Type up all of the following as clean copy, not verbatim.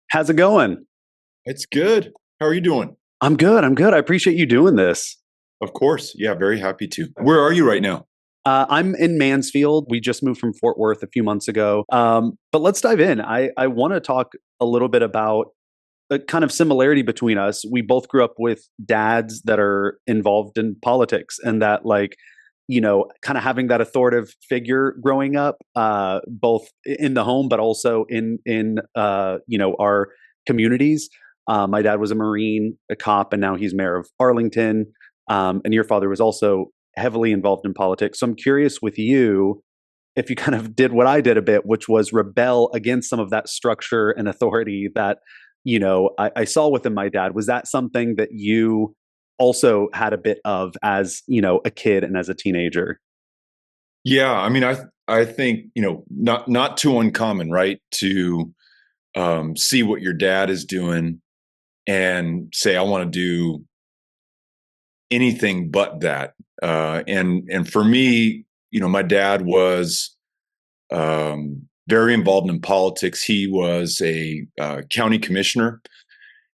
How's it going? It's good. How are you doing? I'm good. I'm good. I appreciate you doing this. Of course. Yeah, very happy to. Where are you right now? I'm in Mansfield. We just moved from Fort Worth a few months ago. But let's dive in. I want to talk a little bit about the kind of similarity between us. We both grew up with dads that are involved in politics and that, like, kind of having that authoritative figure growing up, both in the home, but also in our communities. My dad was a Marine, a cop, and now he's mayor of Arlington. And your father was also heavily involved in politics. So I'm curious with you if you kind of did what I did a bit, which was rebel against some of that structure and authority that, I saw within my dad. Was that something that you also had a bit of as, a kid and as a teenager? Yeah, I think, not too uncommon, right? To see what your dad is doing and say, I want to do anything but that. And for me, my dad was very involved in politics. He was a county commissioner,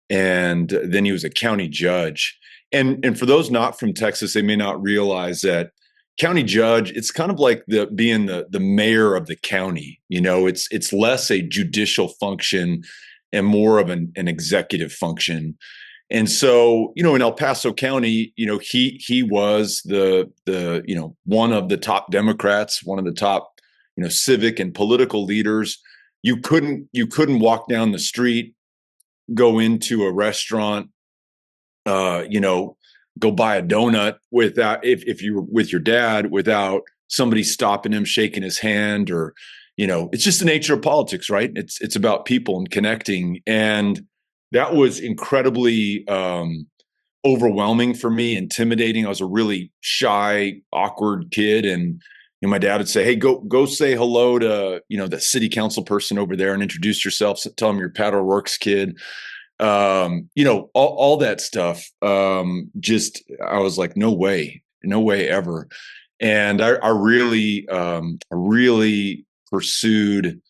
and then he was a county judge. And for those not from Texas, they may not realize that county judge, it's kind of like being the mayor of the county. It's less a judicial function and more of an executive function. And so, in El Paso County, he was the one of the top Democrats, one of the top civic and political leaders. You couldn't walk down the street, go into a restaurant, uh, you know, go buy a donut without, if you were with your dad, without somebody stopping him, shaking his hand, or, it's just the nature of politics, right? It's about people and connecting. And that was incredibly overwhelming for me, intimidating. I was a really shy, awkward kid. And my dad would say, "Hey, go say hello to the city council person over there and introduce yourself. Tell them you're Pat O'Rourke's kid." All that stuff. Just I was like, no way ever. And I really pursued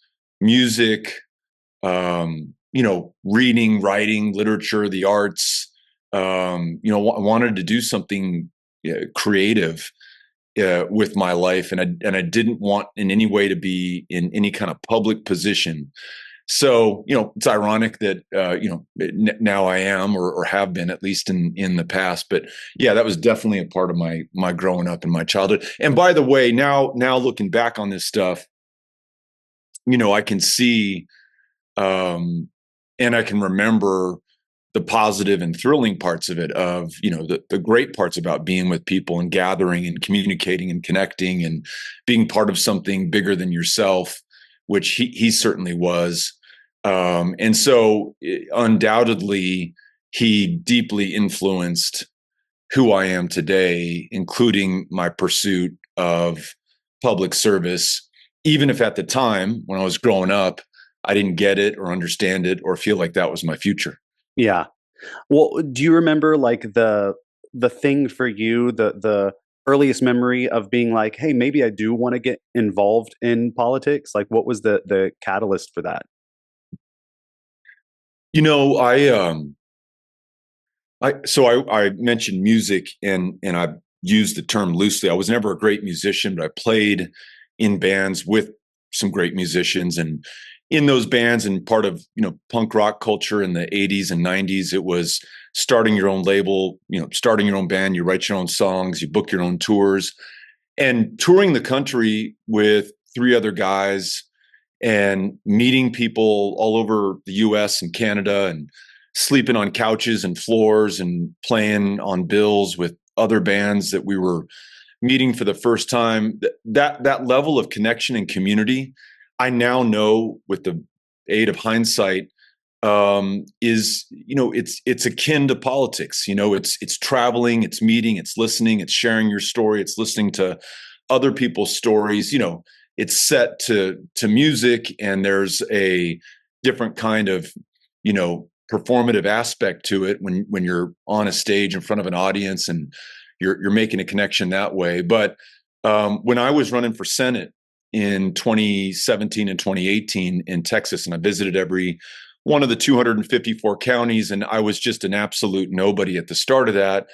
music, reading, writing, literature, the arts. Wanted to do something creative with my life, and I didn't want in any way to be in any kind of public position. So, it's ironic that, now I am or have been, at least in the past. But yeah, that was definitely a part of my growing up and my childhood. And by the way, now looking back on this stuff, I can see, and I can remember the positive and thrilling parts of it, of, the great parts about being with people and gathering and communicating and connecting and being part of something bigger than yourself, which he certainly was. And so undoubtedly, he deeply influenced who I am today, including my pursuit of public service, even if at the time when I was growing up, I didn't get it or understand it or feel like that was my future. Yeah. Well, do you remember like the thing for you, the earliest memory of being like, hey, maybe I do want to get involved in politics? Like what was the catalyst for that? You know, I mentioned music, and I used the term loosely. I was never a great musician, but I played in bands with some great musicians, and in those bands, and part of punk rock culture in the 80s and 90s, it was starting your own label, starting your own band. You write your own songs, you book your own tours, and touring the country with three other guys and meeting people all over the US and Canada, and sleeping on couches and floors and playing on bills with other bands that we were meeting for the first time. That level of connection and community, I now know with the aid of hindsight, is it's akin to politics. It's traveling, it's meeting, it's listening, it's sharing your story, it's listening to other people's stories. It's set to music, and there's a different kind of performative aspect to it when you're on a stage in front of an audience, and you're making a connection that way. But when I was running for Senate in 2017 and 2018 in Texas, and I visited every one of the 254 counties, and I was just an absolute nobody at the start of that,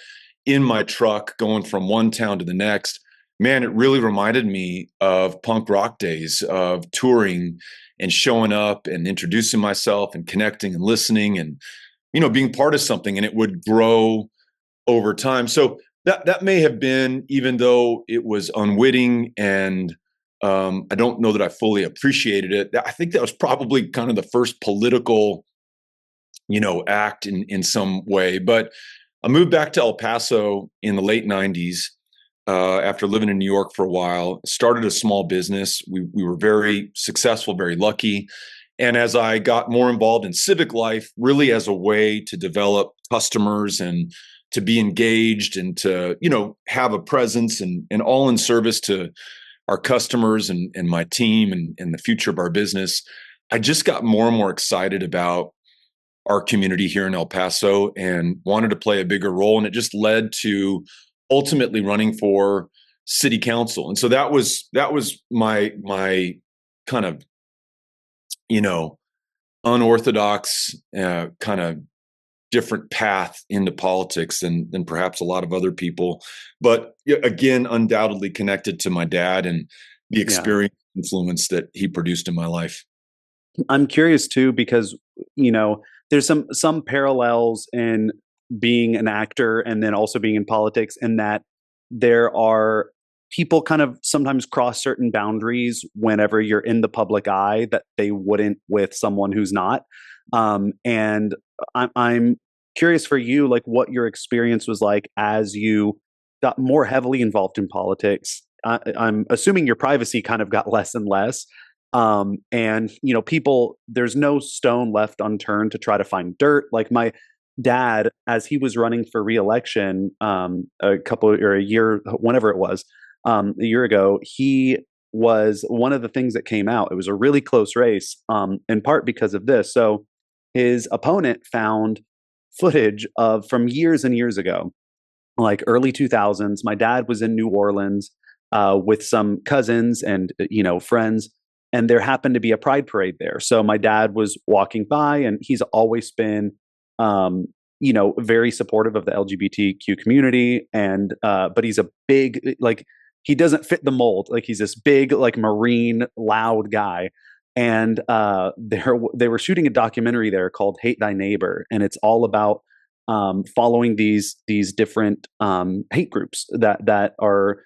in my truck going from one town to the next. Man, it really reminded me of punk rock days of touring and showing up and introducing myself and connecting and listening and, being part of something, and it would grow over time. So that may have been, even though it was unwitting and I don't know that I fully appreciated it. I think that was probably kind of the first political, act in some way. But I moved back to El Paso in the late 90s after living in New York for a while, started a small business. We were very successful, very lucky. And as I got more involved in civic life, really as a way to develop customers and to be engaged and to, have a presence and all in service to our customers and my team and the future of our business, I just got more and more excited about our community here in El Paso and wanted to play a bigger role. And it just led to ultimately running for city council. And so that was my kind of, unorthodox kind of different path into politics than perhaps a lot of other people. But again, undoubtedly connected to my dad and the experience influence that he produced in my life. I'm curious too, because, there's some parallels in being an actor and then also being in politics, in that there are people kind of sometimes cross certain boundaries whenever you're in the public eye that they wouldn't with someone who's not. And I'm curious for you, like what your experience was like as you got more heavily involved in politics. I'm assuming your privacy kind of got less and less. And people, there's no stone left unturned to try to find dirt. Like my dad, as he was running for reelection, a year, whenever it was, a year ago, he was one of the things that came out. It was a really close race, in part because of this. So his opponent found footage of from years and years ago, like early 2000s. My dad was in New Orleans with some cousins and friends, and there happened to be a pride parade there. So my dad was walking by, and he's always been very supportive of the LGBTQ community, and but he's a big, like, he doesn't fit the mold. Like, he's this big, like, Marine, loud guy. And they were shooting a documentary there called "Hate Thy Neighbor," and it's all about following these different hate groups that are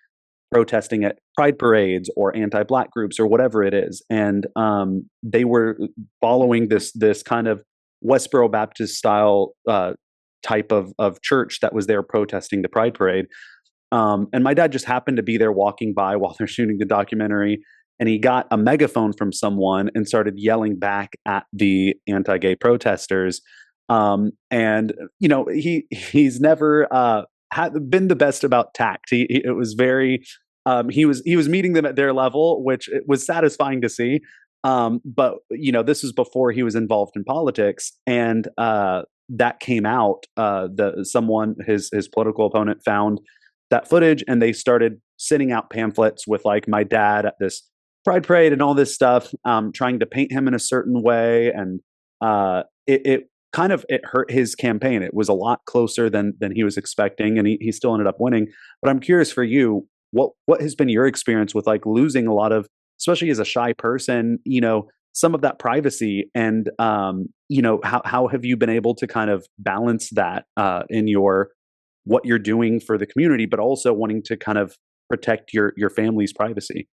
protesting at pride parades or anti-Black groups or whatever it is. And they were following this kind of Westboro Baptist style type of church that was there protesting the pride parade. And my dad just happened to be there walking by while they're shooting the documentary. And he got a megaphone from someone and started yelling back at the anti-gay protesters. And he's never been the best about tact. It was very he was meeting them at their level, which it was satisfying to see. But this was before he was involved in politics, and that came out. His political opponent found that footage, and they started sending out pamphlets with, like, my dad at this pride parade and all this stuff, trying to paint him in a certain way. And it hurt his campaign. It was a lot closer than he was expecting, and he still ended up winning. But I'm curious for you, what has been your experience with, like, losing a lot of, especially as a shy person, some of that privacy, and how have you been able to kind of balance that in what you're doing for the community, but also wanting to kind of protect your family's privacy?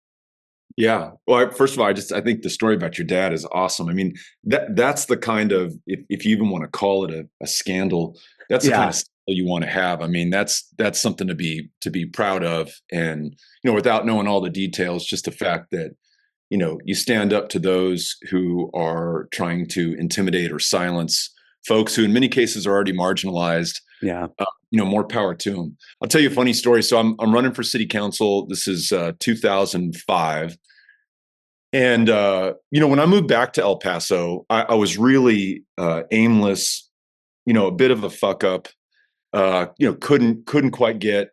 Yeah. Well, first of all, I think the story about your dad is awesome. I mean, that's the kind of, if you even want to call it a scandal, that's the kind of scandal you want to have. I mean, that's something to be proud of. And, without knowing all the details, just the fact that, you stand up to those who are trying to intimidate or silence folks who in many cases are already marginalized. Yeah. More power to them. I'll tell you a funny story. So I'm running for city council. This is 2005. And, when I moved back to El Paso, I was really aimless, a bit of a fuck up, couldn't quite get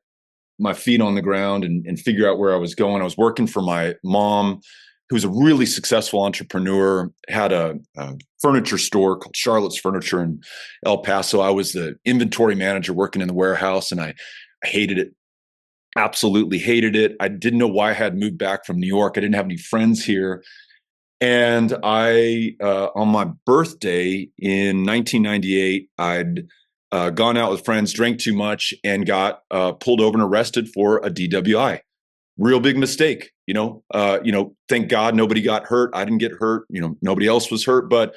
my feet on the ground and figure out where I was going. I was working for my mom, who was a really successful entrepreneur, had a furniture store called Charlotte's Furniture in El Paso. I was the inventory manager working in the warehouse, and I hated it. Absolutely hated it. I didn't know why I had moved back from New York. I didn't have any friends here. And on my birthday in 1998, I'd gone out with friends, drank too much, and got pulled over and arrested for a DWI. Real big mistake, thank God nobody got hurt. I didn't get hurt. Nobody else was hurt, but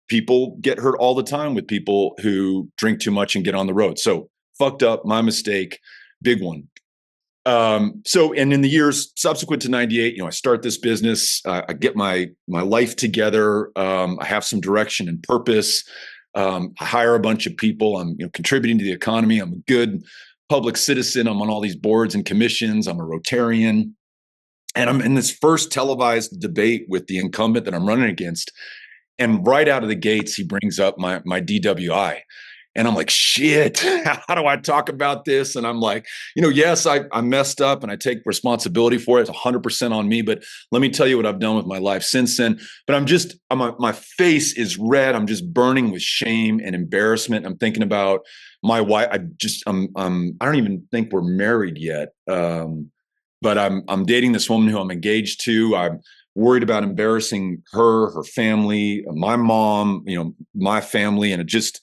people get hurt all the time with people who drink too much and get on the road. So fucked up, my mistake, big one. And in the years subsequent to 98, I start this business, I get my life together. I have some direction and purpose. I hire a bunch of people. I'm contributing to the economy. I'm a good public citizen. I'm on all these boards and commissions. I'm a Rotarian. And I'm in this first televised debate with the incumbent that I'm running against. And right out of the gates, he brings up my DWI. And I'm like, shit, how do I talk about this? And I'm like, yes, I messed up and I take responsibility for it. It's 100% on me. But let me tell you what I've done with my life since then. But my face is red. I'm just burning with shame and embarrassment. I'm thinking about my wife. I don't even think we're married yet. But I'm dating this woman who I'm engaged to. I'm worried about embarrassing her family, my mom, my family. And it just,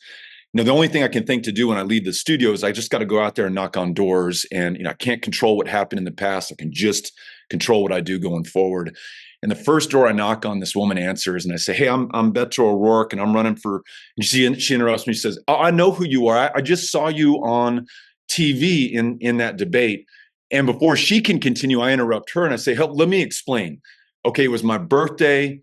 the only thing I can think to do when I leave the studio is I just got to go out there and knock on doors. And, I can't control what happened in the past. I can just control what I do going forward. And the first door I knock on, this woman answers, and I say, hey, I'm Beto O'Rourke, and I'm running for, and she interrupts me. She says, oh, I know who you are. I just saw you on TV in that debate. And before she can continue, I interrupt her and I say, let me explain. Okay, it was my birthday.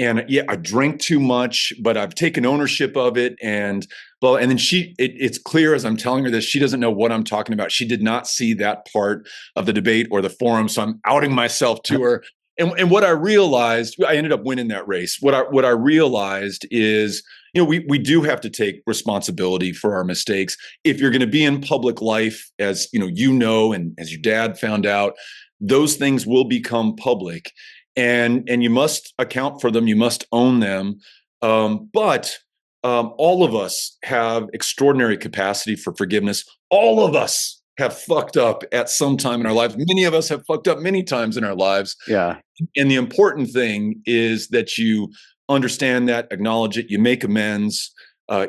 And yeah, I drank too much, but I've taken ownership of it. And then it's clear as I'm telling her this, she doesn't know what I'm talking about. She did not see that part of the debate or the forum. So I'm outing myself to her. And what I realized, I ended up winning that race. What I realized is, we do have to take responsibility for our mistakes. If you're going to be in public life, as and as your dad found out, those things will become public. And you must account for them. You must own them. But all of us have extraordinary capacity for forgiveness. All of us have fucked up at some time in our lives. Many of us have fucked up many times in our lives. Yeah. And the important thing is that you understand that, acknowledge it, you make amends,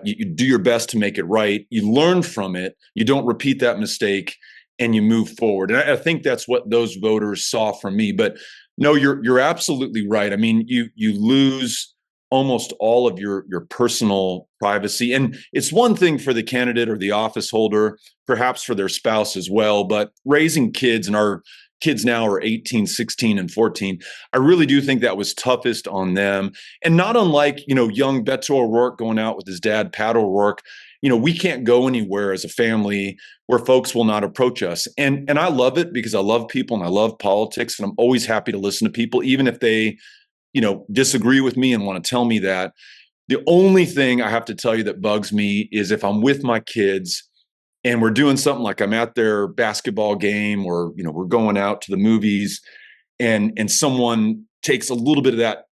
you do your best to make it right, you learn from it, you don't repeat that mistake, and you move forward. And I think that's what those voters saw from me. But no, you're absolutely right. I mean, you lose almost all of your personal privacy. And it's one thing for the candidate or the office holder, perhaps for their spouse as well, but raising kids, and our kids now are 18, 16, and 14, I really do think that was toughest on them. And not unlike, young Beto O'Rourke going out with his dad, Pat O'Rourke, we can't go anywhere as a family where folks will not approach us. And I love it because I love people and I love politics. And I'm always happy to listen to people, even if they, disagree with me and want to tell me that. The only thing I have to tell you that bugs me is if I'm with my kids and we're doing something like I'm at their basketball game, or, we're going out to the movies, and someone takes a little bit of that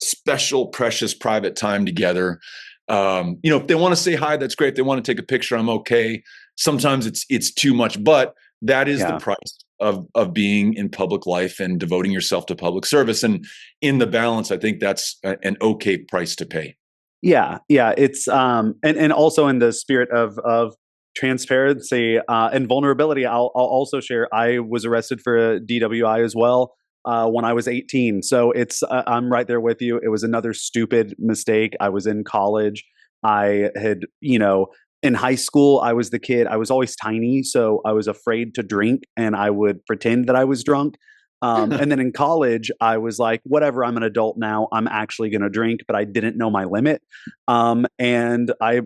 special, precious, private time together. If they want to say hi, that's great. If they want to take a picture, I'm okay. Sometimes it's too much, but that is the price of being in public life and devoting yourself to public service. And in the balance, I think that's an okay price to pay. Yeah. It's and also in the spirit of transparency and vulnerability, I'll also share. I was arrested for a DWI as well when I was 18. So it's I'm right there with you. It was another stupid mistake. I was in college. I had, in high school, I was the kid. I was always tiny, so I was afraid to drink, and I would pretend that I was drunk. And then in college, I was like, whatever, I'm an adult now. I'm actually going to drink, but I didn't know my limit. And I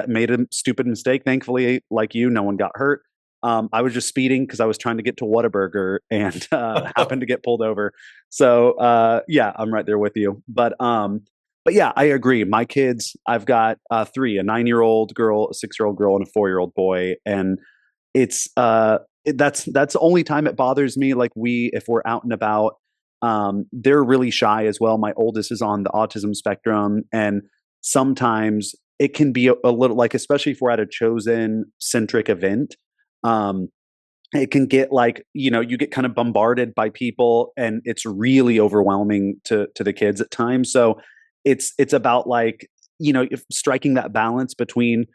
made a stupid mistake. Thankfully, like you, no one got hurt. I was just speeding because I was trying to get to Whataburger and happened to get pulled over. So I'm right there with you. But yeah, I agree. My kids, I've got three: a 9-year-old girl, a 6-year-old girl, and a 4-year-old boy. And it's that's the only time it bothers me. Like if we're out and about, they're really shy as well. My oldest is on the autism spectrum, and sometimes it can be a little like, especially if we're at a chosen centric event, um, it can get like, you get kind of bombarded by people, and it's really overwhelming to the kids at times. So it's about like, if striking that balance between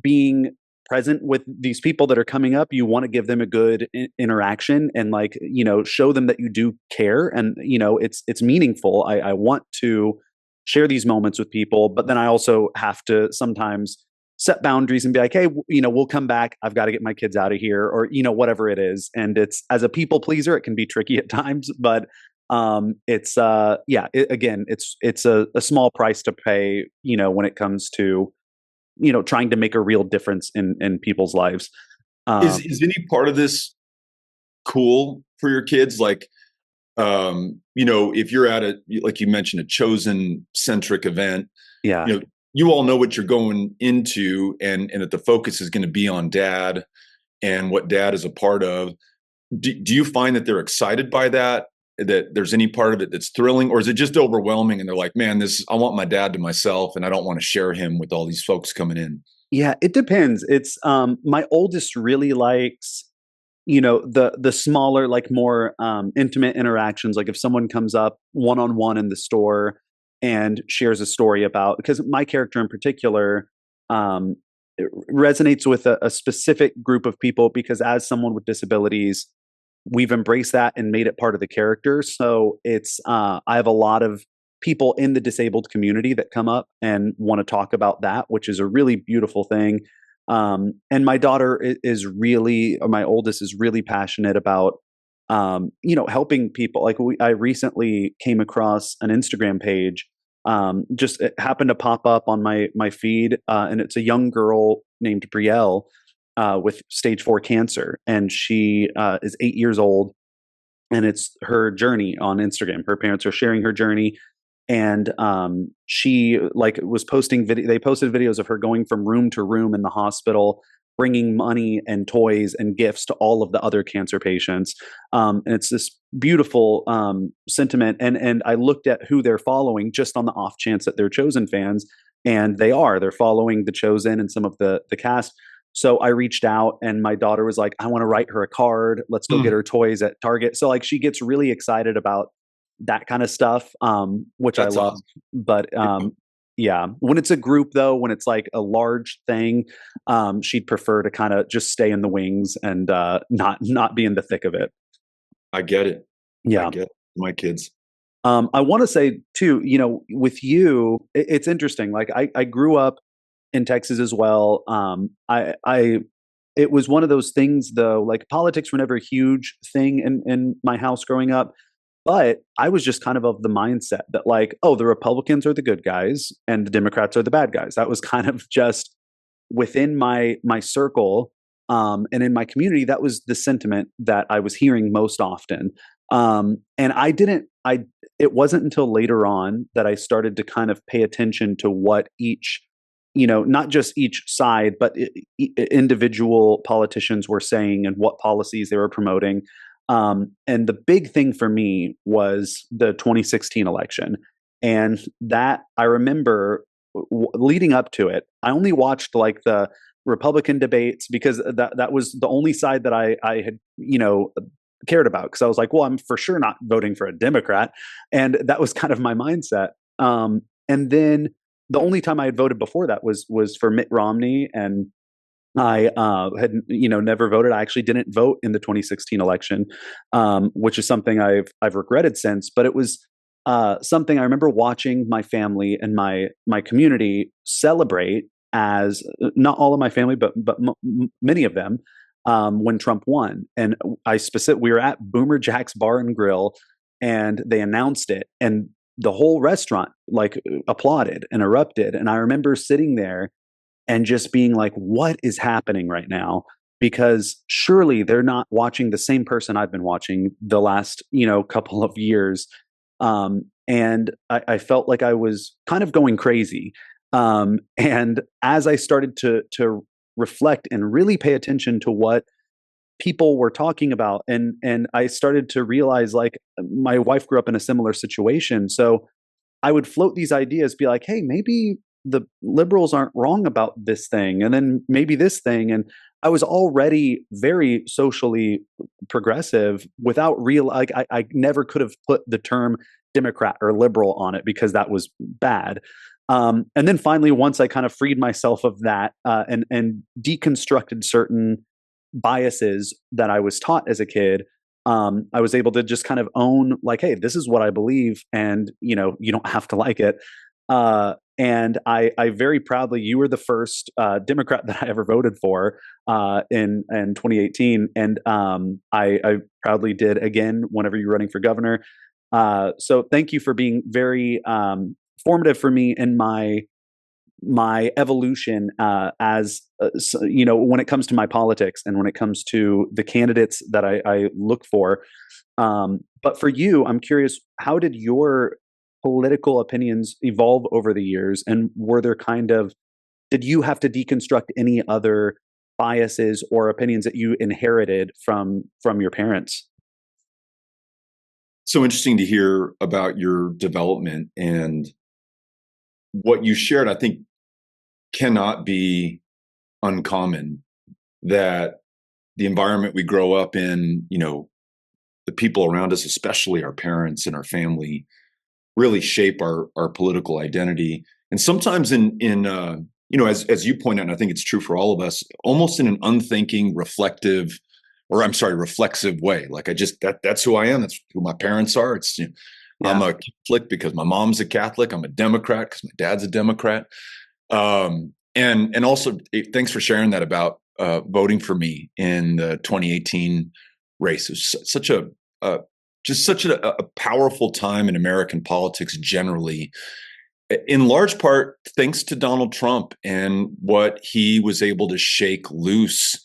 being present with these people that are coming up. You want to give them a good interaction, and like, show them that you do care, and it's meaningful. I want to share these moments with people, but then I also have to sometimes set boundaries and be like, hey, we'll come back, I've got to get my kids out of here, or whatever it is. And it's, as a people pleaser, it can be tricky at times, but it's yeah, again, it's a small price to pay, when it comes to trying to make a real difference in people's lives. Is any part of this cool for your kids? Like, if you're at like you mentioned, a chosen centric event, Yeah. You all know what you're going into, and that the focus is going to be on dad and what dad is a part of. Do you find that they're excited by that? That there's any part of it that's thrilling, or is it just overwhelming and they're like, man, I want my dad to myself and I don't want to share him with all these folks coming in? Yeah, it depends. It's my oldest really likes, the smaller, like more intimate interactions. Like if someone comes up one on one in the store and shares a story about, because my character in particular it resonates with a specific group of people, because as someone with disabilities, we've embraced that and made it part of the character. So it's I have a lot of people in the disabled community that come up and want to talk about that, which is a really beautiful thing. And my daughter is really, or my oldest is really passionate about, helping people. Like I recently came across an Instagram page, just it happened to pop up on my feed, and it's a young girl named Brielle, with stage 4 cancer, and she is 8 years old, and it's her journey on Instagram. Her parents are sharing her journey, and she like was posting video. They posted videos of her going from room to room in the hospital, bringing money and toys and gifts to all of the other cancer patients. And it's this beautiful sentiment. And I looked at who they're following just on the off chance that they're Chosen fans, and they're following the Chosen and some of the cast. So I reached out, and my daughter was like, I want to write her a card. Let's go get her toys at Target. So like she gets really excited about that kind of stuff, which I That's love. awesome. But yeah, when it's a group though, when it's like a large thing, she'd prefer to kind of just stay in the wings and not be in the thick of it. I get it. I Yeah. get my kids. I want to say too, with you, it's interesting. Like I grew up in Texas as well. It was one of those things though, like politics were never a huge thing in my house growing up. But I was just kind of the mindset that like, oh, the Republicans are the good guys and the Democrats are the bad guys. That was kind of just within my circle, and in my community. That was the sentiment that I was hearing most often. And it wasn't until later on that I started to kind of pay attention to what each, not just each side, but individual politicians were saying and what policies they were promoting. And the big thing for me was the 2016 election. And that I remember leading up to it, I only watched like the Republican debates, because that was the only side that I had, cared about. Because I was like, well, I'm for sure not voting for a Democrat. And that was kind of my mindset. And then the only time I had voted before that was for Mitt Romney, and I had never voted. I actually didn't vote in the 2016 election, which is something I've regretted since. But it was something I remember watching my family and my community celebrate, as not all of my family, but many of them, when Trump won. And we were at Boomer Jack's Bar and Grill, and they announced it, and the whole restaurant like applauded and erupted. And I remember sitting there and just being like, what is happening right now? Because surely they're not watching the same person I've been watching the last, couple of years. And I felt like I was kind of going crazy. And as I started to reflect and really pay attention to what people were talking about, and I started to realize, like, my wife grew up in a similar situation, so I would float these ideas, be like, hey, maybe the liberals aren't wrong about this thing, and then maybe this thing. And I was already very socially progressive without real, like, I never could have put the term Democrat or liberal on it because that was bad. And then finally, once I kind of freed myself of that, and deconstructed certain biases that I was taught as a kid, I was able to just kind of own, like, hey, this is what I believe, and you don't have to like it. And I very proudly, you were the first Democrat that I ever voted for in 2018, and I proudly did again whenever you're running for governor. So thank you for being very formative for me in my evolution as when it comes to my politics and when it comes to the candidates that I look for. But for you, I'm curious, how did your political opinions evolve over the years, and did you have to deconstruct any other biases or opinions that you inherited from your parents? So interesting to hear about your development, and what you shared, I think, cannot be uncommon, that the environment we grow up in, the people around us, especially our parents and our family, really shape our political identity. And sometimes as you point out, and I think it's true for all of us, almost in an unthinking, reflective way. Like, that's who I am. That's who my parents are. Yeah. I'm a Catholic because my mom's a Catholic. I'm a Democrat because my dad's a Democrat. And also, thanks for sharing that about voting for me in the 2018 race. It was such a powerful time in American politics generally, in large part thanks to Donald Trump and what he was able to shake loose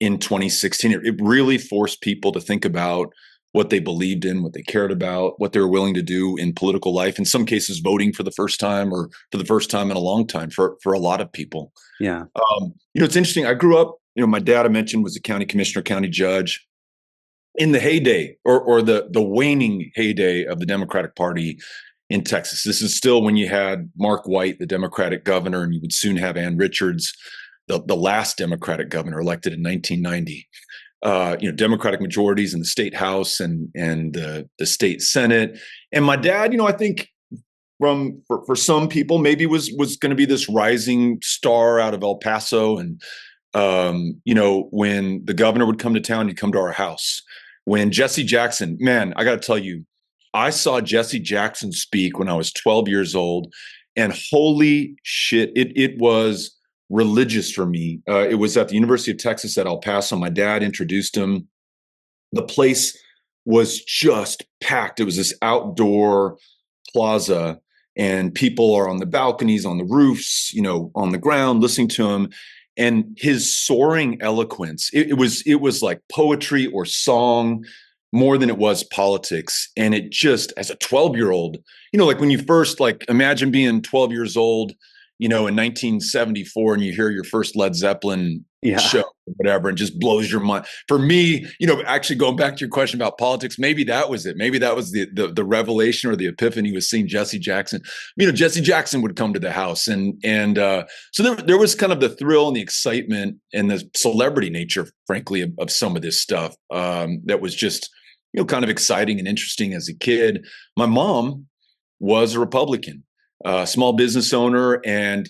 in 2016. It really forced people to think about what they believed in, what they cared about, what they were willing to do in political life. In some cases, voting for the first time, or for the first time in a long time for a lot of people. Yeah. It's interesting. I grew up, my dad, I mentioned, was a county commissioner, county judge in the heyday, or the waning heyday of the Democratic Party in Texas. This is still when you had Mark White, the Democratic governor, and you would soon have Ann Richards, the last Democratic governor elected in 1990. Democratic majorities in the state house and the state Senate. And my dad, I think for some people maybe was going to be this rising star out of El Paso. And when the governor would come to town, he'd come to our house. When Jesse Jackson, man, I got to tell you, I saw Jesse Jackson speak when I was 12 years old, and holy shit, it was religious for me. It was at the University of Texas at El Paso. My dad introduced him. The place was just packed. It was this outdoor plaza, and people are on the balconies, on the roofs, on the ground, listening to him. And his soaring eloquence, it was like poetry or song more than it was politics. And it just, as a 12-year-old, like when you first, like, imagine being 12 years old, in 1974, and you hear your first Led Zeppelin show, or whatever, and just blows your mind. For me, actually going back to your question about politics, maybe that was it. Maybe that was the revelation or the epiphany, was seeing Jesse Jackson. Jesse Jackson would come to the house, and so there was kind of the thrill and the excitement and the celebrity nature, frankly, of some of this stuff that was just kind of exciting and interesting as a kid. My mom was a Republican. Small business owner, and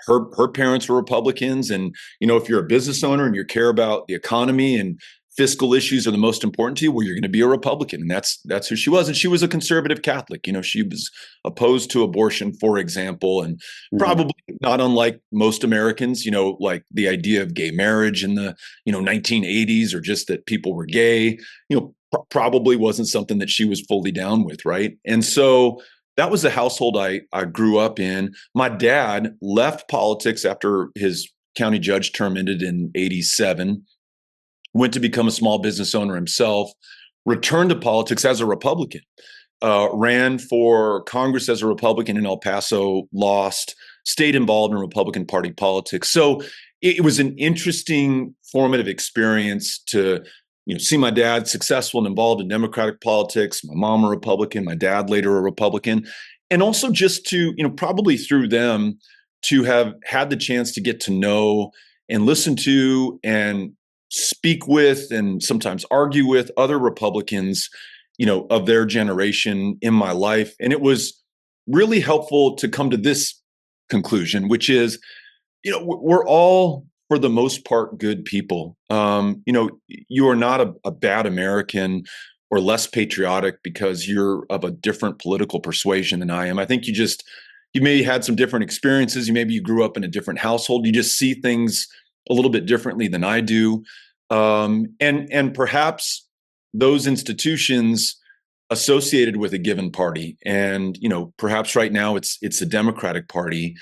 her parents were Republicans. And if you're a business owner and you care about the economy and fiscal issues are the most important to you, well, you're going to be a Republican. And that's who she was. And she was a conservative Catholic. She was opposed to abortion, for example, and probably not unlike most Americans, like the idea of gay marriage in the 1980s, or just that people were gay, probably wasn't something that she was fully down with, right? And so that was the household I grew up in. My dad left politics after his county judge term ended in 87, went to become a small business owner himself, returned to politics as a Republican, ran for Congress as a Republican in El Paso, lost, stayed involved in Republican Party politics. So it was an interesting formative experience to see my dad successful and involved in Democratic politics, my mom a Republican, my dad later a Republican, and also just to probably through them to have had the chance to get to know and listen to and speak with and sometimes argue with other Republicans of their generation in my life. And it was really helpful to come to this conclusion, which is we're all, for the most part, good people. You are not a bad American or less patriotic because you're of a different political persuasion than I am. I think you maybe had some different experiences. Maybe you grew up in a different household. You just see things a little bit differently than I do. And perhaps those institutions associated with a given party, and perhaps right now it's the Democratic Party,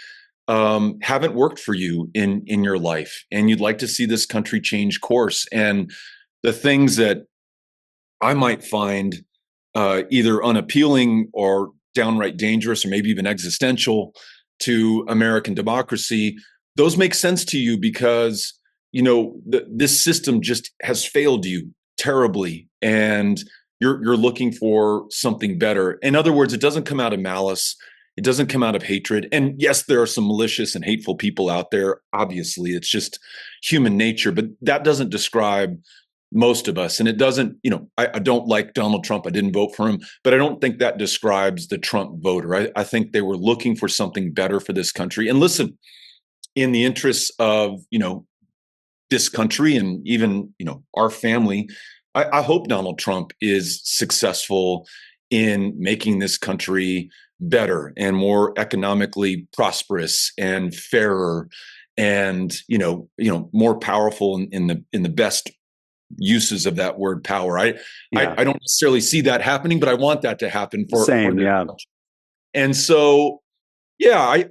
haven't worked for you in your life, and you'd like to see this country change course. And the things that I might find either unappealing or downright dangerous, or maybe even existential to American democracy, those make sense to you because this system just has failed you terribly, and you're looking for something better. In other words, it doesn't come out of malice. It doesn't come out of hatred. And yes, there are some malicious and hateful people out there. Obviously, it's just human nature, but that doesn't describe most of us. And it doesn't, I don't like Donald Trump. I didn't vote for him, but I don't think that describes the Trump voter. I think they were looking for something better for this country. And listen, in the interests of, this country and even, our family, I hope Donald Trump is successful in making this country better and more economically prosperous and fairer and more powerful in the best uses of that word power. I don't necessarily see that happening, but I want that to happen for yeah. And so yeah,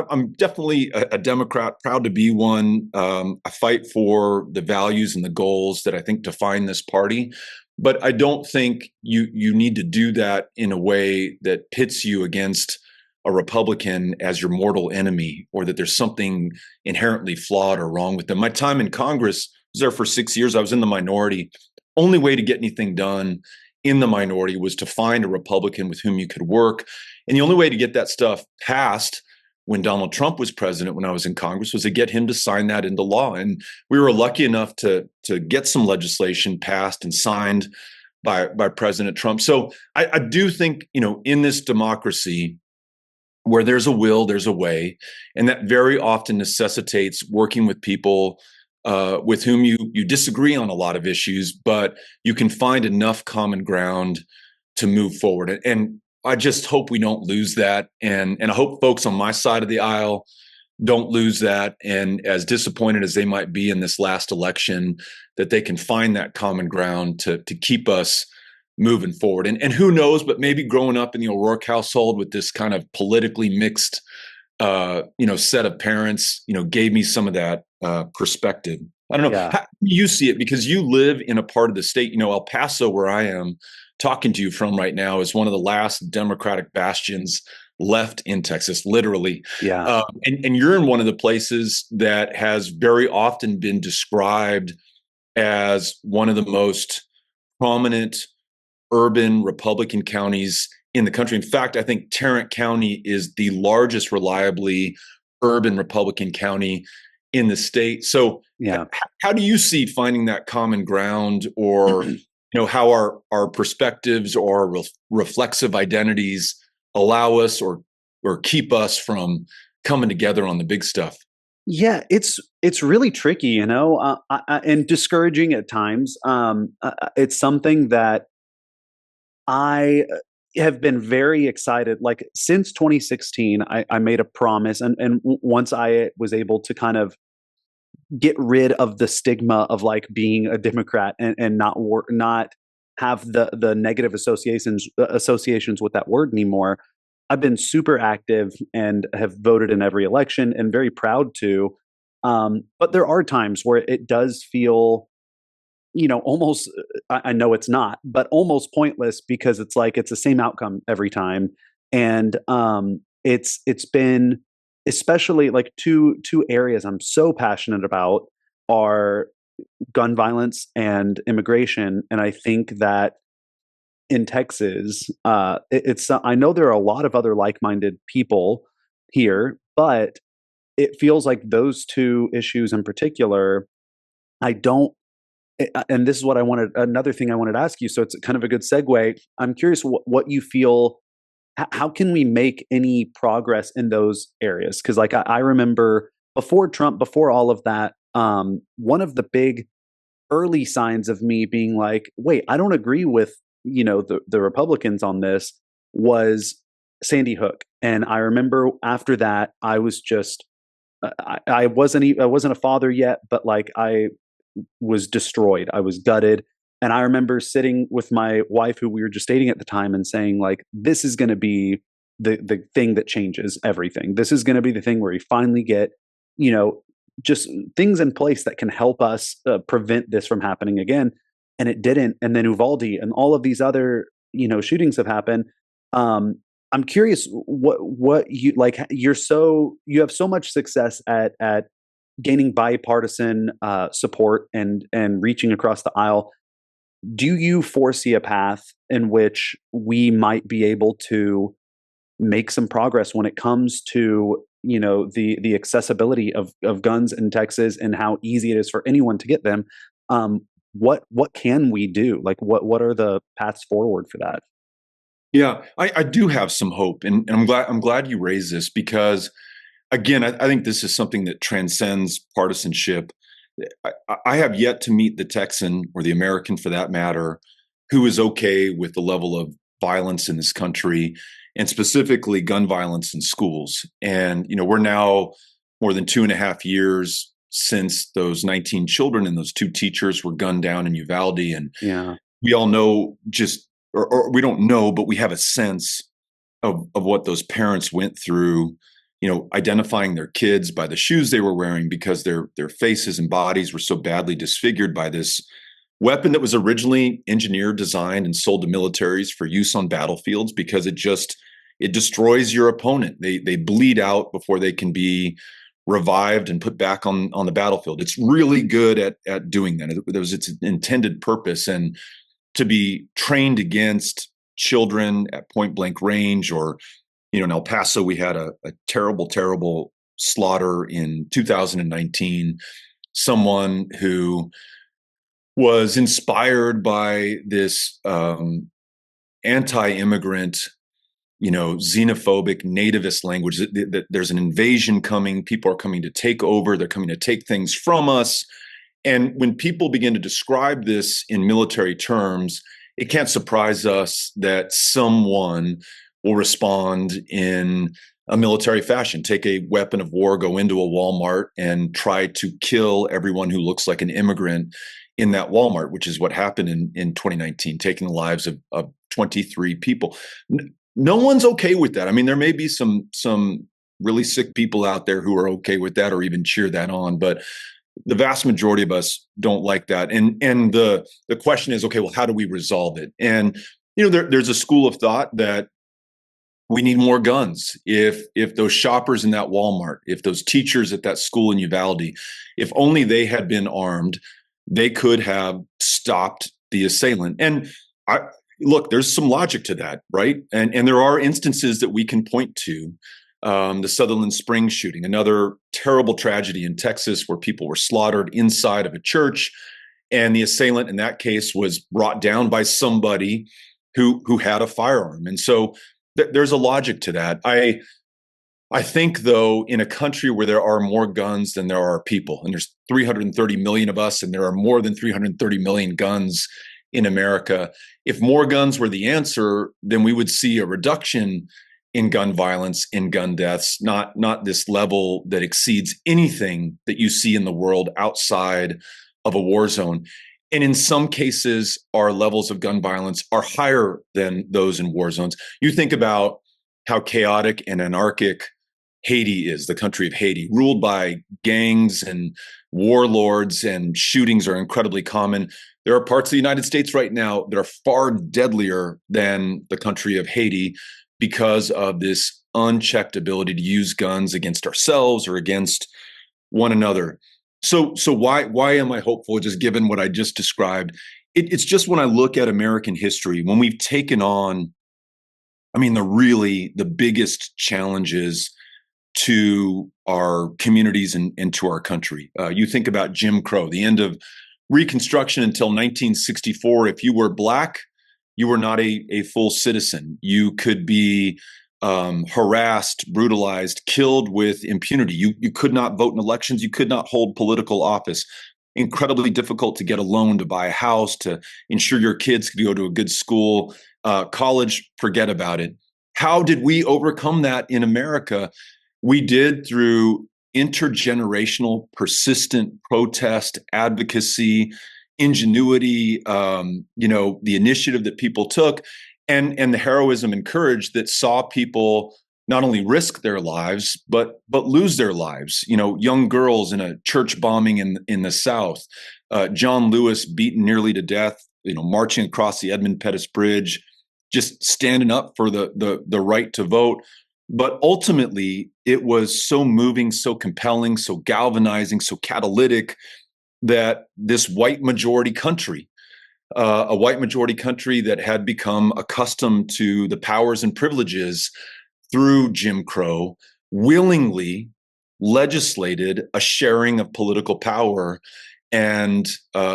I'm definitely a Democrat, proud to be one. I fight for the values and the goals that I think define this party. But I don't think you need to do that in a way that pits you against a Republican as your mortal enemy, or that there's something inherently flawed or wrong with them. My time in Congress was there for 6 years. I was in the minority. Only way to get anything done in the minority was to find a Republican with whom you could work. And the only way to get that stuff passed when Donald Trump was president, when I was in Congress, was to get him to sign that into law. And we were lucky enough to get some legislation passed and signed by President Trump. So I do think, in this democracy, where there's a will, there's a way. And that very often necessitates working with people with whom you disagree on a lot of issues, but you can find enough common ground to move forward. And I just hope we don't lose that. And I hope folks on my side of the aisle don't lose that. And as disappointed as they might be in this last election, that they can find that common ground to keep us moving forward. And who knows, but maybe growing up in the O'Rourke household with this kind of politically mixed set of parents, gave me some of that perspective. I don't know. Yeah. How do you see it? Because you live in a part of the state, El Paso, where I am talking to you from right now, is one of the last Democratic bastions left in Texas, literally. Yeah. And you're in one of the places that has very often been described as one of the most prominent urban Republican counties in the country. In fact, I think Tarrant County is the largest reliably urban Republican county in the state. So yeah. How do you see finding that common ground, or how our perspectives or reflexive identities allow us or keep us from coming together on the big stuff? Yeah, it's really tricky, and discouraging at times. It's something that I have been very excited. Like since 2016, I made a promise, and once I was able to kind of get rid of the stigma of like being a Democrat and not have the negative associations with that word anymore, I've been super active and have voted in every election and very proud to. But there are times where it does feel, almost, I know it's not, but almost pointless, because it's like it's the same outcome every time. And it's been especially like two areas I'm so passionate about are gun violence and immigration. And I think that in Texas, it's I know there are a lot of other like-minded people here, but it feels like those two issues in particular, I don't. And this is what I wanted. Another thing I wanted to ask you. So it's kind of a good segue. I'm curious what you feel. How can we make any progress in those areas? Because like I remember before Trump, before all of that, one of the big early signs of me being like, wait, I don't agree with, the Republicans on this was Sandy Hook. And I remember after that, I was just I wasn't a father yet, but like I was destroyed. I was gutted. And I remember sitting with my wife, who we were just dating at the time, and saying, like, this is going to be the thing that changes everything. This is going to be the thing where we finally get, you know, just things in place that can help us prevent this from happening again. And it didn't. And then Uvalde and all of these other, shootings have happened. I'm curious what you like. You have so much success at gaining bipartisan support and reaching across the aisle. Do you foresee a path in which we might be able to make some progress when it comes to the accessibility of guns in Texas and how easy it is for anyone to get them? What can we do? Like what are the paths forward for that? Yeah, I do have some hope, and I'm glad you raised this because, again, I think this is something that transcends partisanship. I have yet to meet the Texan or the American, for that matter, who is okay with the level of violence in this country, and specifically gun violence in schools. And we're now more than 2.5 years since those 19 children and those two teachers were gunned down in Uvalde, and Yeah. we all know or we don't know, but we have a sense of what those parents went through, identifying their kids by the shoes they were wearing because their faces and bodies were so badly disfigured by this weapon that was originally engineered, designed, and sold to militaries for use on battlefields because it destroys your opponent. They bleed out before they can be revived and put back on the battlefield. It's really good at doing that. It was its intended purpose. And to be trained against children at point blank range, or in El Paso, we had a terrible, terrible slaughter in 2019. Someone who was inspired by this anti-immigrant, xenophobic, nativist language. That there's an invasion coming. People are coming to take over. They're coming to take things from us. And when people begin to describe this in military terms, it can't surprise us that someone will respond in a military fashion, take a weapon of war, go into a Walmart and try to kill everyone who looks like an immigrant in that Walmart, which is what happened in 2019, taking the lives of 23 people. No one's okay with that. I mean, there may be some really sick people out there who are okay with that or even cheer that on, but the vast majority of us don't like that. And the question is, okay, well, how do we resolve it? And there's a school of thought that we need more guns. If those shoppers in that Walmart, if those teachers at that school in Uvalde, if only they had been armed, they could have stopped the assailant. And look, there's some logic to that, right? And there are instances that we can point to. The Sutherland Springs shooting, another terrible tragedy in Texas where people were slaughtered inside of a church, and the assailant in that case was brought down by somebody who had a firearm. And so there's a logic to that. I think, though, in a country where there are more guns than there are people, and there's 330 million of us, and there are more than 330 million guns in America, if more guns were the answer, then we would see a reduction in gun violence, in gun deaths, not this level that exceeds anything that you see in the world outside of a war zone. And in some cases, our levels of gun violence are higher than those in war zones. You think about how chaotic and anarchic Haiti is, the country of Haiti, ruled by gangs and warlords, and shootings are incredibly common. There are parts of the United States right now that are far deadlier than the country of Haiti. because of this unchecked ability to use guns against ourselves or against one another. So why am I hopeful? Just given what I just described, it's just when I look at American history, when we've taken on, I mean, the biggest challenges to our communities and to our country. You think about Jim Crow, the end of Reconstruction until 1964. If you were Black, you were not a full citizen. You could be harassed, brutalized, killed with impunity. You could not vote in elections. You could not hold political office. Incredibly difficult to get a loan to buy a house, to ensure your kids could go to a good school. College, forget about it. How did we overcome that in America? We did through intergenerational, persistent protest, advocacy, ingenuity, the initiative that people took, and the heroism and courage that saw people not only risk their lives but lose their lives. Young girls in a church bombing in the South, John Lewis beaten nearly to death, marching across the Edmund Pettus Bridge, just standing up for the right to vote. But ultimately, it was so moving, so compelling, so galvanizing, so catalytic that this white majority country, a white majority country that had become accustomed to the powers and privileges through Jim Crow, willingly legislated a sharing of political power and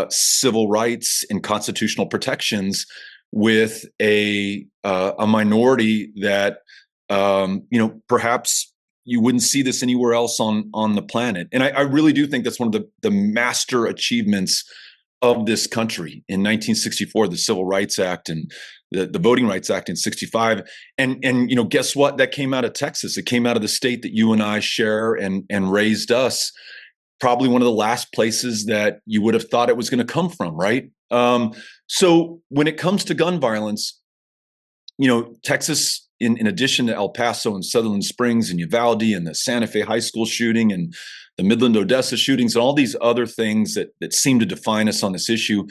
civil rights and constitutional protections with a minority that perhaps you wouldn't see this anywhere else on the planet. And I really do think that's one of the master achievements of this country. In 1964, the Civil Rights Act and the Voting Rights Act in 65. And guess what? That came out of Texas. It came out of the state that you and I share and raised us. Probably one of the last places that you would have thought it was going to come from, right? So when it comes to gun violence, Texas, in addition to El Paso and Sutherland Springs and Uvalde and the Santa Fe High School shooting and the Midland Odessa shootings and all these other things that seem to define us on this issue,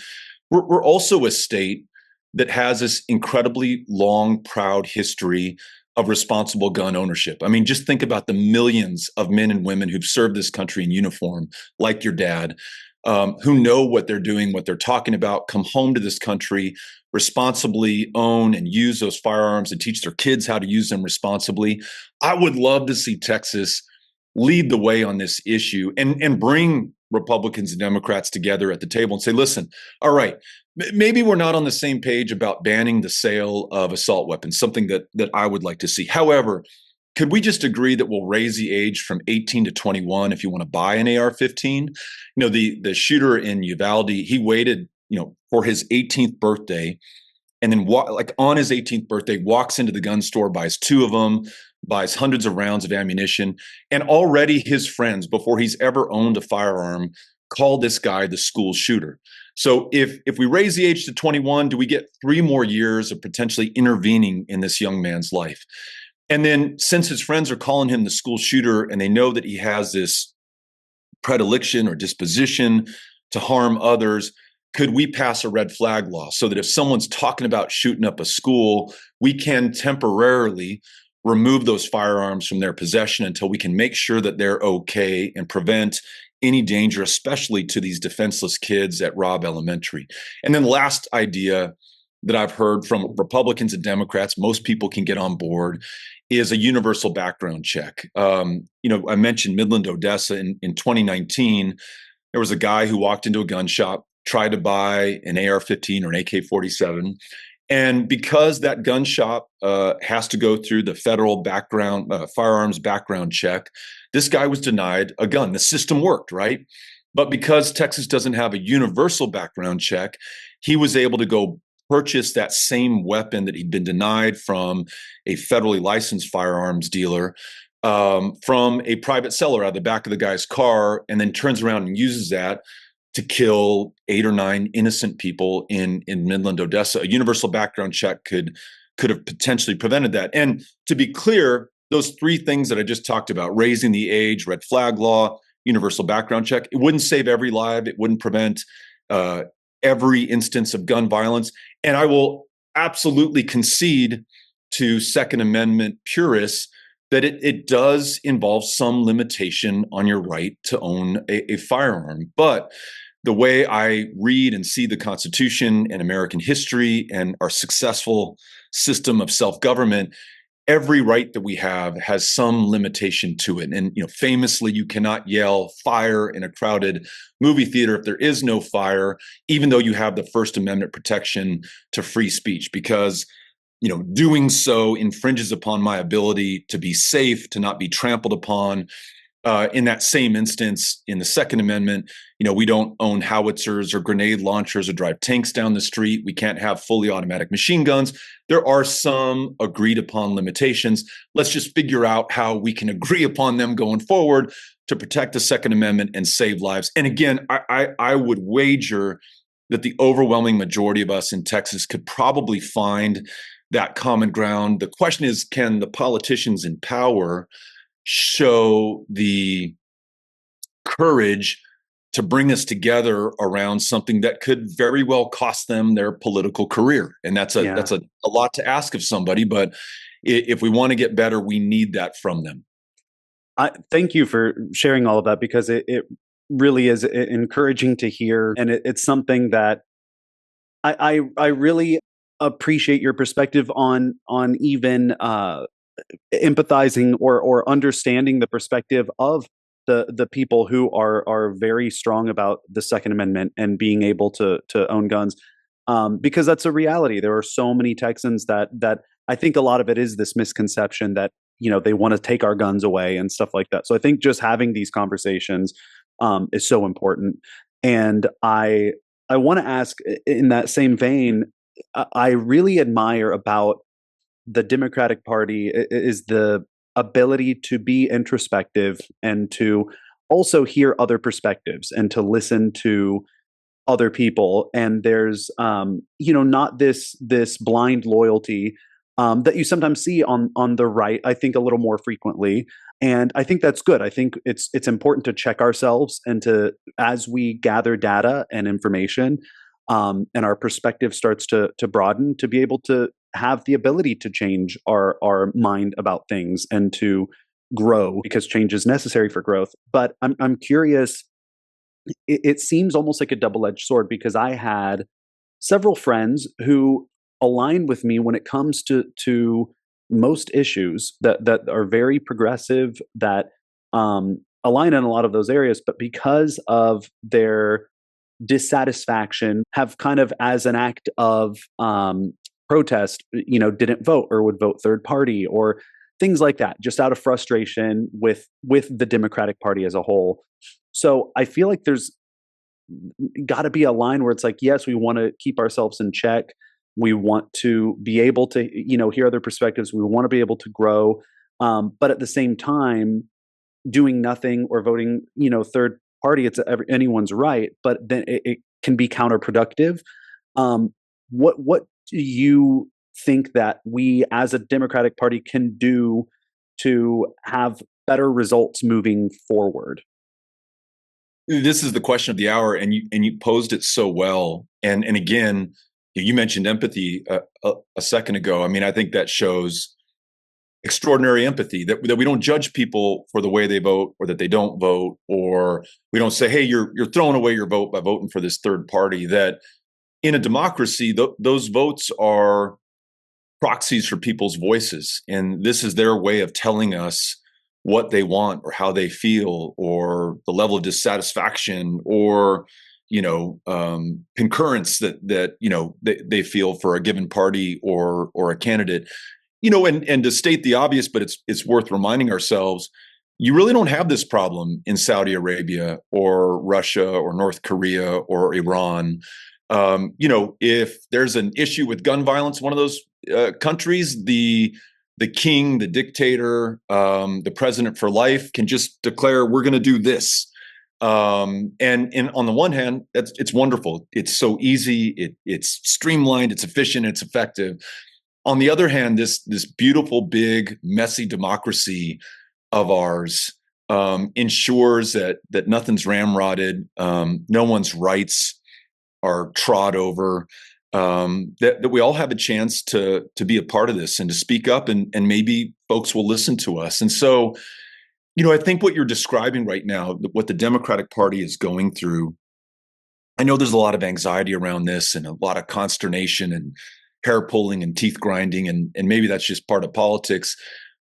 we're also a state that has this incredibly long, proud history of responsible gun ownership. I mean, just think about the millions of men and women who've served this country in uniform, like your dad, who know what they're doing, what they're talking about, come home to this country, responsibly own and use those firearms and teach their kids how to use them responsibly. I would love to see Texas lead the way on this issue and bring Republicans and Democrats together at the table and say, listen, all right, maybe we're not on the same page about banning the sale of assault weapons, something that I would like to see. However, could we just agree that we'll raise the age from 18 to 21 if you want to buy an AR-15? The shooter in Uvalde, he waited, for his 18th birthday, and then on his 18th birthday, walks into the gun store, buys two of them, buys hundreds of rounds of ammunition, and already his friends, before he's ever owned a firearm, call this guy the school shooter. So if we raise the age to 21, do we get 3 more years of potentially intervening in this young man's life? And then since his friends are calling him the school shooter and they know that he has this predilection or disposition to harm others, could we pass a red flag law so that if someone's talking about shooting up a school, we can temporarily remove those firearms from their possession until we can make sure that they're okay and prevent any danger, especially to these defenseless kids at Robb Elementary. And then the last idea that I've heard from Republicans and Democrats, most people can get on board, is a universal background check. I mentioned Midland, Odessa in 2019. There was a guy who walked into a gun shop, tried to buy an AR-15 or an AK-47. And because that gun shop has to go through the federal firearms background check, this guy was denied a gun. The system worked, right? But because Texas doesn't have a universal background check, he was able to go purchase that same weapon that he'd been denied from a federally licensed firearms dealer from a private seller out of the back of the guy's car, and then turns around and uses that to kill 8 or 9 innocent people in Midland, Odessa. A universal background check could have potentially prevented that. And to be clear, those 3 things that I just talked about, raising the age, red flag law, universal background check, it wouldn't save every life. It wouldn't prevent every instance of gun violence. And I will absolutely concede to Second Amendment purists that it does involve some limitation on your right to own a firearm. But the way I read and see the Constitution and American history and our successful system of self-government, every right that we have has some limitation to it. And famously, you cannot yell fire in a crowded movie theater if there is no fire, even though you have the First Amendment protection to free speech, because doing so infringes upon my ability to be safe, to not be trampled upon. In that same instance, in the Second Amendment, we don't own howitzers or grenade launchers or drive tanks down the street. We can't have fully automatic machine guns. There are some agreed upon limitations. Let's just figure out how we can agree upon them going forward to protect the Second Amendment and save lives. And again, I would wager that the overwhelming majority of us in Texas could probably find that common ground. The question is, can the politicians in power show the courage to bring us together around something that could very well cost them their political career? And that's a lot to ask of somebody, but if we want to get better, we need that from them. Thank you for sharing all of that, because it really is encouraging to hear, and it's something that I really appreciate your perspective on even empathizing or understanding the perspective of the people who are very strong about the Second Amendment and being able to own guns, because that's a reality. There are so many Texans that I think a lot of it is this misconception that they want to take our guns away and stuff like that. So I think just having these conversations is so important. And I want to ask, in that same vein, I really admire about the Democratic Party is the ability to be introspective and to also hear other perspectives and to listen to other people. And there's, not this blind loyalty that you sometimes see on the right, I think a little more frequently. And I think that's good. I think it's important to check ourselves and to, as we gather data and information, and our perspective starts to broaden, to be able to have the ability to change our mind about things and to grow, because change is necessary for growth. But I'm curious, it seems almost like a double-edged sword, because I had several friends who align with me when it comes to most issues that are very progressive, that align in a lot of those areas, but because of their dissatisfaction, have kind of, as an act of protest, didn't vote or would vote third party or things like that, just out of frustration with the Democratic Party as a whole. So I feel like there's got to be a line where it's like, yes, we want to keep ourselves in check. We want to be able to, hear other perspectives. We want to be able to grow. But at the same time, doing nothing or voting, third party, it's anyone's right, but then it can be counterproductive. What do you think that we as a Democratic Party can do to have better results moving forward? This is the question of the hour, and you posed it so well. And again, you mentioned empathy a second ago. I mean, I think that shows extraordinary empathy, that we don't judge people for the way they vote or that they don't vote, or we don't say, hey, you're throwing away your vote by voting for this third party. That in a democracy, those votes are proxies for people's voices. And this is their way of telling us what they want or how they feel or the level of dissatisfaction or concurrence that they feel for a given party or a candidate. And to state the obvious, but it's worth reminding ourselves, you really don't have this problem in Saudi Arabia or Russia or North Korea or Iran. If there's an issue with gun violence, one of those countries, the king, the dictator, the president for life can just declare, we're going to do this. And on the one hand, it's wonderful. It's so easy. It's streamlined. It's efficient. It's effective. On the other hand, this beautiful, big, messy democracy of ours ensures that nothing's ramrodded. No one's rights are trod over. that we all have a chance to be a part of this and to speak up, and maybe folks will listen to us. And so, I think what you're describing right now, what the Democratic Party is going through, I know there's a lot of anxiety around this and a lot of consternation and hair pulling and teeth grinding, and maybe that's just part of politics.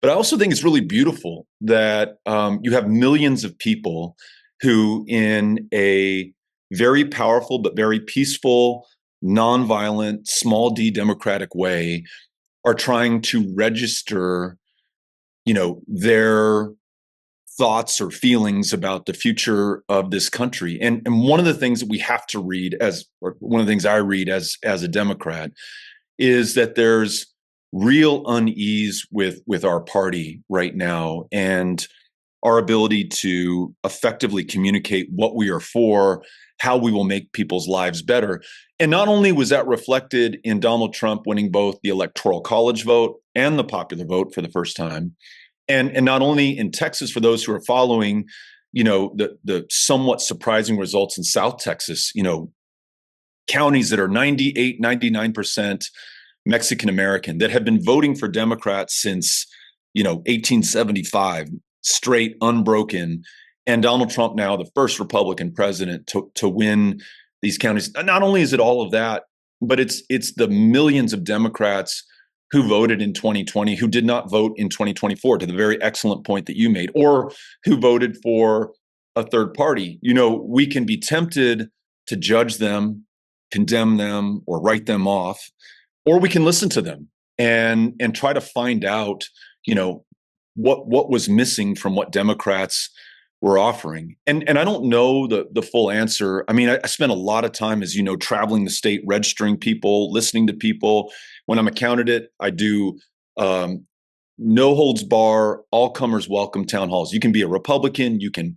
But I also think it's really beautiful that you have millions of people who, in a very powerful but very peaceful, nonviolent, small d democratic way, are trying to register, their thoughts or feelings about the future of this country. And one of the things that we have to read, or one of the things I read as a Democrat, is that there's real unease with our party right now, and our ability to effectively communicate what we are for, how we will make people's lives better. And not only was that reflected in Donald Trump winning both the Electoral College vote and the popular vote for the first time, and not only in Texas, for those who are following, the somewhat surprising results in South Texas, counties that are 98, 99% Mexican American, that have been voting for Democrats since, 1875, straight, unbroken. And Donald Trump, now the first Republican president to win these counties. Not only is it all of that, but it's the millions of Democrats who voted in 2020 who did not vote in 2024, to the very excellent point that you made, or who voted for a third party. We can be tempted to judge them, condemn them, or write them off, or we can listen to them and try to find out, what was missing from what Democrats were offering. And I don't know the full answer. I mean, I spent a lot of time, as you know, traveling the state, registering people, listening to people. When I'm a candidate, I do no holds bar, all comers welcome town halls. You can be a Republican, you can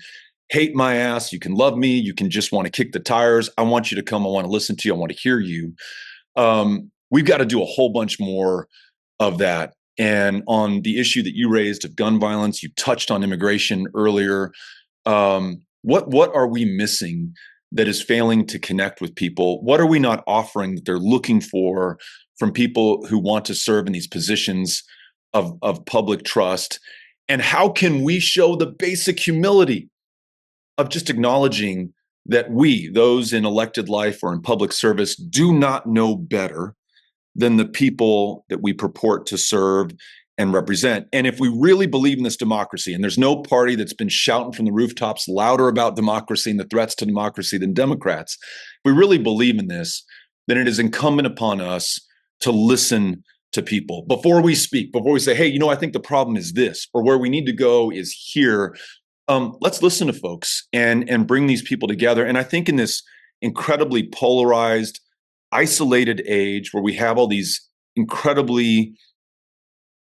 hate my ass, you can love me, you can just want to kick the tires. I want you to come. I want to listen to you. I want to hear you. We've got to do a whole bunch more of that. And on the issue that you raised of gun violence, you touched on immigration earlier. What are we missing that is failing to connect with people? What are we not offering that they're looking for from people who want to serve in these positions of public trust? And how can we show the basic humility of just acknowledging that we, those in elected life or in public service, do not know better than the people that we purport to serve and represent? And if we really believe in this democracy, and there's no party that's been shouting from the rooftops louder about democracy and the threats to democracy than Democrats, if we really believe in this, then it is incumbent upon us to listen to people before we speak, before we say, hey, I think the problem is this, or where we need to go is here. Let's listen to folks and bring these people together. And I think in this incredibly polarized, isolated age where we have all these incredibly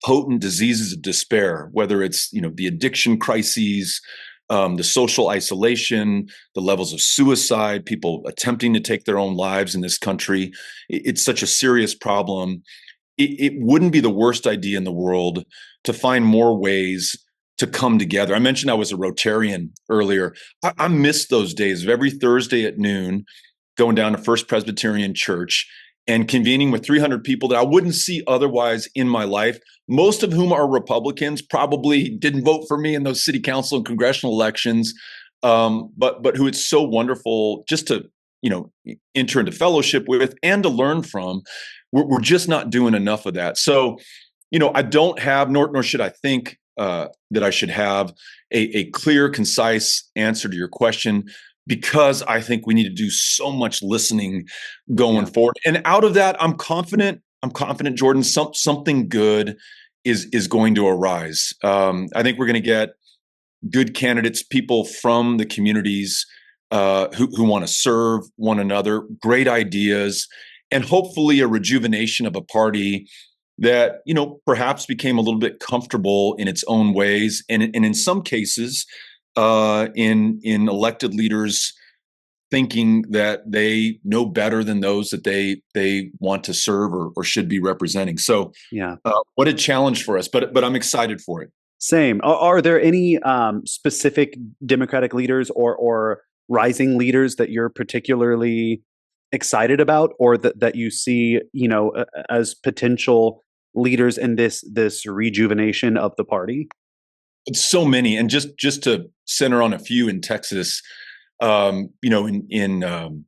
potent diseases of despair, whether it's the addiction crises, the social isolation, the levels of suicide, people attempting to take their own lives in this country. It's such a serious problem. It wouldn't be the worst idea in the world to find more ways to come together. I mentioned I was a Rotarian earlier. I miss those days of every Thursday at noon going down to First Presbyterian Church and convening with 300 people that I wouldn't see otherwise in my life, most of whom are Republicans, probably didn't vote for me in those city council and congressional elections, but who it's so wonderful just to enter into fellowship with and to learn from. We're just not doing enough of that. So, I don't have, nor should I think that I should have a clear, concise answer to your question, because I think we need to do so much listening going forward. And out of that, I'm confident, Jordan, something good is going to arise. I think we're going to get good candidates, people from the communities who want to serve one another, great ideas, and hopefully a rejuvenation of a party that, perhaps became a little bit comfortable in its own ways. And in some cases, in elected leaders thinking that they know better than those that they want to serve or should be representing. So what a challenge for us, but I'm excited for it. Same. Are there any specific Democratic leaders or rising leaders that you're particularly excited about, or that you see, as potential leaders in this rejuvenation of the party? So many, and just to center on a few in Texas, in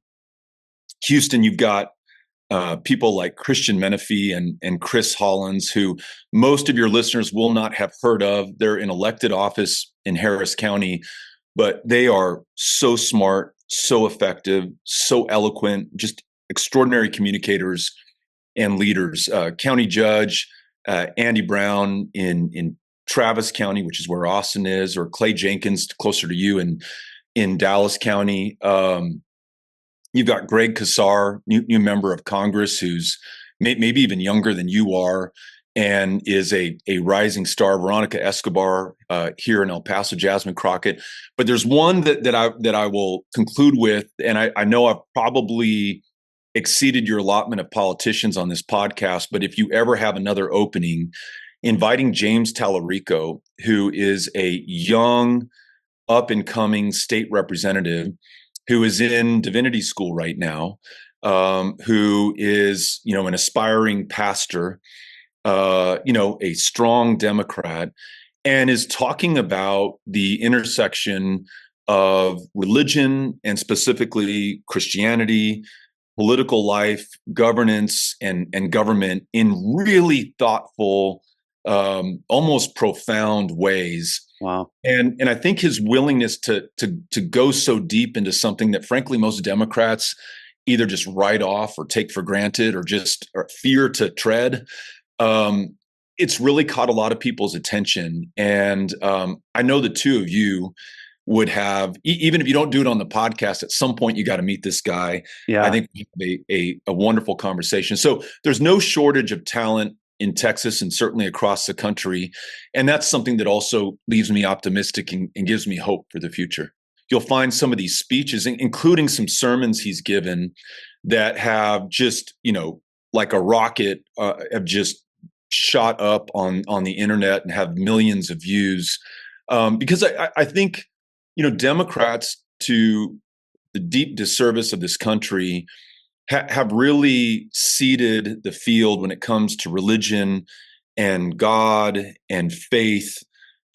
Houston, you've got people like Christian Menifee and Chris Hollins, who most of your listeners will not have heard of. They're in elected office in Harris County, but they are so smart, so effective, so eloquent, just extraordinary communicators and leaders. County Judge Andy Brown in Travis County, which is where Austin is, or Clay Jenkins, closer to you, in Dallas County. You've got Greg Casar, new member of Congress, who's maybe even younger than you are, and is a rising star. Veronica Escobar here in El Paso, Jasmine Crockett. But there's one that I will conclude with, and I know I've probably exceeded your allotment of politicians on this podcast, but if you ever have another opening, inviting James Tallarico, who is a young, up and coming state representative who is in divinity school right now, who is, an aspiring pastor, a strong Democrat, and is talking about the intersection of religion and specifically Christianity, political life, governance, and government in really thoughtful, almost profound ways. Wow. And I think his willingness to go so deep into something that, frankly, most Democrats either just write off or take for granted or fear to tread. It's really caught a lot of people's attention. And I know the two of you would have, even if you don't do it on the podcast, at some point you got to meet this guy. Yeah. I think we have a wonderful conversation. So there's no shortage of talent in Texas and certainly across the country. And that's something that also leaves me optimistic and gives me hope for the future. You'll find some of these speeches, including some sermons he's given, that have just, like a rocket, have just shot up on the internet and have millions of views. Because I think, Democrats, to the deep disservice of this country, have really seeded the field when it comes to religion and God and faith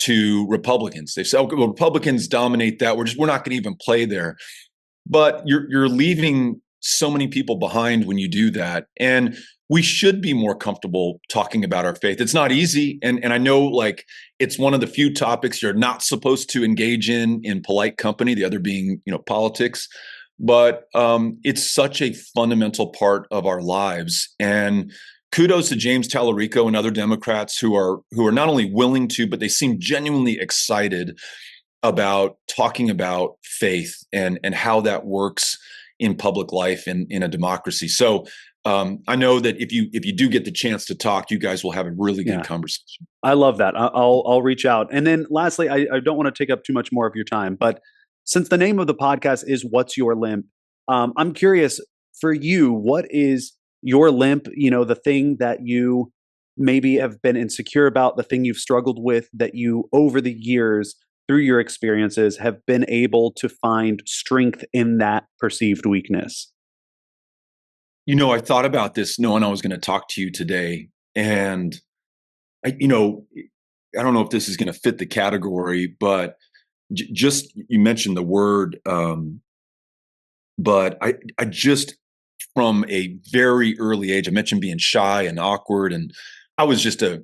to Republicans. They say, "Oh, well, Republicans dominate that. We're not going to even play there." But you're leaving so many people behind when you do that. And we should be more comfortable talking about our faith. It's not easy. And I know, like, it's one of the few topics you're not supposed to engage in polite company, the other being, politics. But it's such a fundamental part of our lives. And kudos to James Tallarico and other Democrats who are not only willing to, but they seem genuinely excited about talking about faith and how that works in public life and in a democracy. So I know that if you do get the chance to talk, you guys will have a really good conversation. I love that. I'll reach out. And then lastly, I don't want to take up too much more of your time, but since the name of the podcast is What's Your Limp, I'm curious, for you, what is your limp? The thing that you maybe have been insecure about, the thing you've struggled with, that you, over the years, through your experiences, have been able to find strength in that perceived weakness. I thought about this knowing I was going to talk to you today. And I don't know if this is going to fit the category, but just, you mentioned the word, but I just, from a very early age, I mentioned being shy and awkward, and I was just a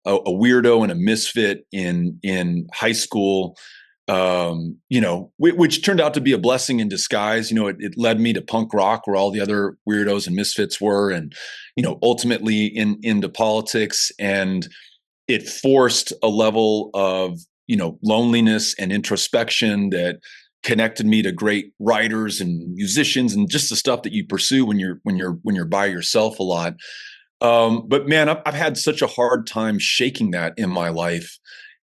weirdo and a misfit in high school, which turned out to be a blessing in disguise. It led me to punk rock, where all the other weirdos and misfits were, and, ultimately into politics. And it forced a level of, loneliness and introspection that connected me to great writers and musicians and just the stuff that you pursue when you're by yourself a lot. But man, I've had such a hard time shaking that in my life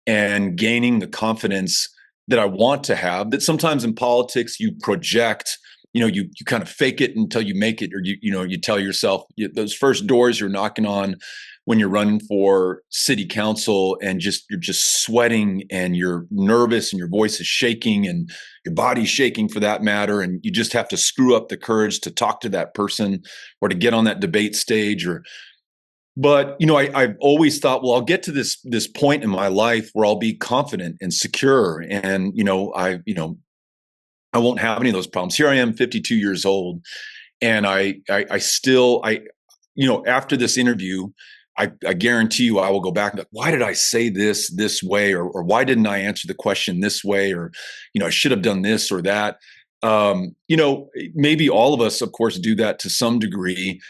and gaining the confidence that I want to have. That sometimes in politics you project, you kind of fake it until you make it, or you tell yourself those first doors you're knocking on when you're running for city council and you're just sweating and you're nervous and your voice is shaking and your body's shaking for that matter. And you just have to screw up the courage to talk to that person or to get on that debate stage but I've always thought, well, I'll get to this point in my life where I'll be confident and secure. And, I won't have any of those problems. Here I am, 52 years old. And I still, after this interview, I guarantee you I will go back and be like, why did I say this way? Or why didn't I answer the question this way? Or, I should have done this or that. Maybe all of us, of course, do that to some degree.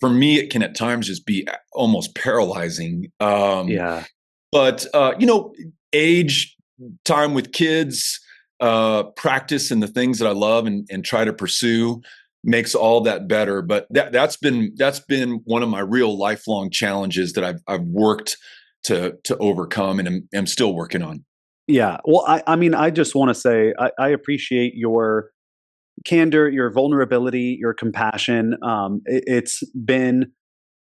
For me, it can at times just be almost paralyzing. Yeah. But, age, time with kids, practice and the things that I love and try to pursue makes all that better. But that's been one of my real lifelong challenges that I've worked to overcome and am still working on. Yeah. Well, I mean, I just want to say I appreciate your candor, your vulnerability, your compassion. It's been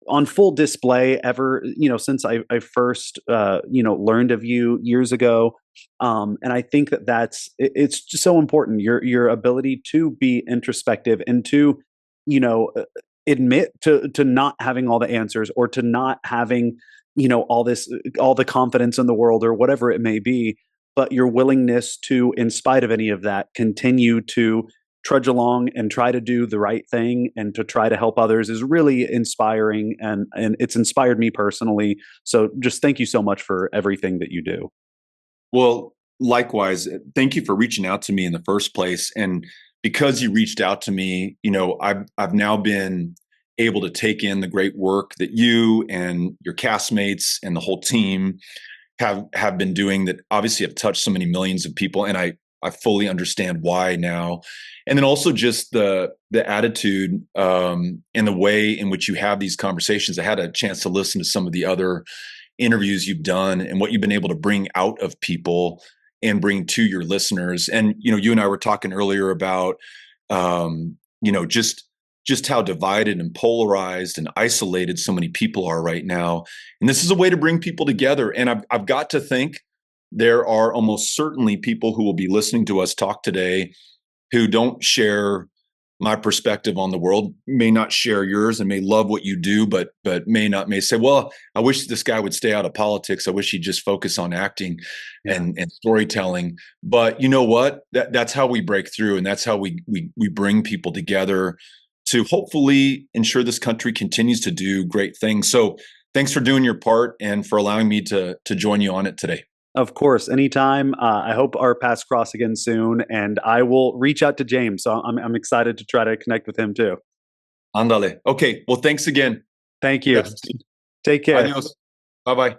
on full display ever, since I first, learned of you years ago. And I think it's just so important. Your ability to be introspective and to, admit to not having all the answers or to not having, all the confidence in the world or whatever it may be, but your willingness to, in spite of any of that, continue to trudge along and try to do the right thing and to try to help others is really inspiring, and it's inspired me personally. So just thank you so much for everything that you do. Well, likewise, thank you for reaching out to me in the first place. And because you reached out to me, I've now been able to take in the great work that you and your castmates and the whole team have been doing that obviously have touched so many millions of people. And I fully understand why now. And then also just the attitude and the way in which you have these conversations. I had a chance to listen to some of the other interviews you've done and what you've been able to bring out of people and bring to your listeners. And, you and I were talking earlier about, just how divided and polarized and isolated so many people are right now. And this is a way to bring people together. And I've got to think there are almost certainly people who will be listening to us talk today who don't share my perspective on the world, may not share yours and may love what you do, but may say, well, I wish this guy would stay out of politics. I wish he'd just focus on acting and storytelling. But you know what? That's how we break through. And that's how we bring people together to hopefully ensure this country continues to do great things. So thanks for doing your part and for allowing me to join you on it today. Of course, anytime. I hope our paths cross again soon, and I will reach out to James. So I'm excited to try to connect with him too. Andale. Okay. Well, thanks again. Thank you. Yes. Take care. Adios. Bye-bye.